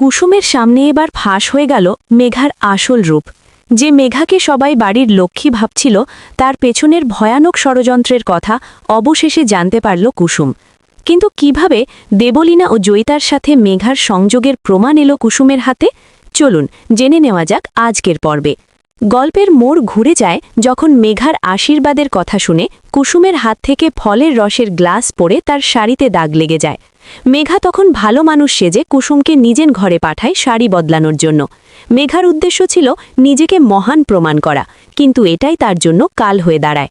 কুসুমের সামনে এবার ফাঁস হয়ে গেল মেঘার আসল রূপ। যে মেঘাকে সবাই বাড়ির লক্ষ্মী ভাবছিল, তার পেছনের ভয়ানক ষড়যন্ত্রের কথা অবশেষে জানতে পারল কুসুম। কিন্তু কিভাবে দেবলীনা ও জয়িতার সাথে মেঘার সংযোগের প্রমাণ এলো কুসুমের হাতে? চলুন জেনে নেওয়া যাক আজকের পর্বে। গল্পের মোড় ঘুরে যায় যখন মেঘার আশীর্বাদের কথা শুনে কুসুমের হাত থেকে ফলের রসের গ্লাস পড়ে তার শাড়িতে দাগ লেগে যায়। মেঘা তখন ভালো মানুষ সেজে কুসুমকে নিজের ঘরে পাঠায় শাড়ি বদলানোর জন্য। মেঘার উদ্দেশ্য ছিল নিজেকে মহান প্রমাণ করা, কিন্তু এটাই তার জন্য কাল হয়ে দাঁড়ায়।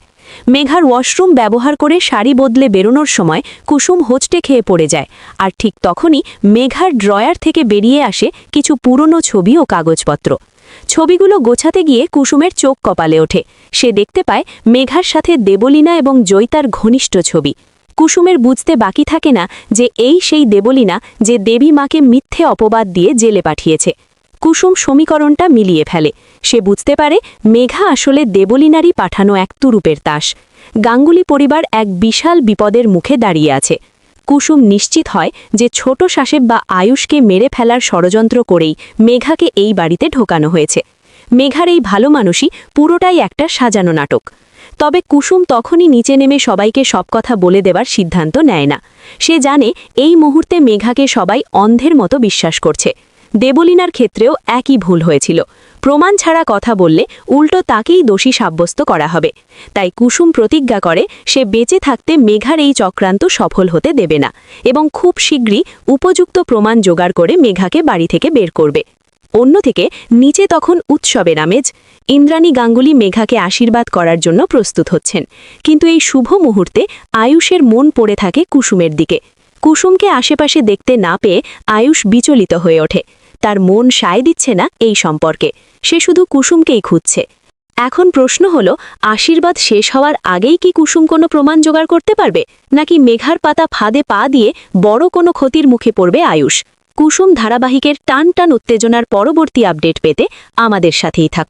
মেঘার ওয়াশরুম ব্যবহার করে শাড়ি বদলে বেরোনোর সময় কুসুম হোঁচটে খেয়ে পড়ে যায়, আর ঠিক তখনই মেঘার ড্রয়ার থেকে বেরিয়ে আসে কিছু পুরনো ছবি ও কাগজপত্র। ছবিগুলো গোছাতে গিয়ে কুসুমের চোখ কপালে ওঠে। সে দেখতে পায় মেঘার সাথে দেবলীনা এবং জয়িতার ঘনিষ্ঠ ছবি। কুসুমের বুঝতে বাকি থাকে না যে এই সেই দেবলীনা যে দেবী মাকে মিথ্যে অপবাদ দিয়ে জেলে পাঠিয়েছে। কুসুম সমীকরণটা মিলিয়ে ফেলে। সে বুঝতে পারে মেঘা আসলে দেবলীনারই পাঠানো এক তুরুপের তাস। গাঙ্গুলি পরিবার এক বিশাল বিপদের মুখে দাঁড়িয়ে আছে। কুসুম নিশ্চিত হয় যে ছোট সাহেব বা আয়ুষকে মেরে ফেলার ষড়যন্ত্র করেই মেঘাকে এই বাড়িতে ঢোকানো হয়েছে। মেঘার এই ভালো মানুষই পুরোটাই একটা সাজানো নাটক। তবে কুসুম তখনই নিচে নেমে সবাইকে সব কথা বলে দেবার সিদ্ধান্ত নেয় না। সে জানে এই মুহূর্তে মেঘাকে সবাই অন্ধের মতো বিশ্বাস করছে। দেবলীনার ক্ষেত্রেও একই ভুল হয়েছিল। প্রমাণ ছাড়া কথা বললে উল্টো তাকেই দোষী সাব্যস্ত করা হবে। তাই কুসুম প্রতিজ্ঞা করে সে বেঁচে থাকতে মেঘার এই চক্রান্ত সফল হতে দেবে না, এবং খুব শীঘ্রই উপযুক্ত প্রমাণ জোগাড় করে মেঘাকে বাড়ি থেকে বের করবে। অন্যদিকে নিচে তখন উৎসবের আমেজ। ইন্দ্রাণী গাঙ্গুলি মেঘাকে আশীর্বাদ করার জন্য প্রস্তুত হচ্ছেন, কিন্তু এই শুভ মুহূর্তে আয়ুষের মন পড়ে থাকে কুসুমের দিকে। কুসুমকে আশেপাশে দেখতে না পেয়ে আয়ুষ বিচলিত হয়ে ওঠে। তার মন সায় দিচ্ছে না এই সম্পর্কে। সে শুধু কুসুমকেই খুঁজছে। এখন প্রশ্ন হলো, আশীর্বাদ শেষ হওয়ার আগেই কি কুসুম কোনো প্রমাণ জোগাড় করতে পারবে, নাকি মেঘার পাতা ফাঁদে পা দিয়ে বড় কোনো ক্ষতির মুখে পড়বে আয়ুষ? কুসুম ধারাবাহিকের টান টান উত্তেজনার পরবর্তী আপডেট পেতে আমাদের সাথেই থাকুন।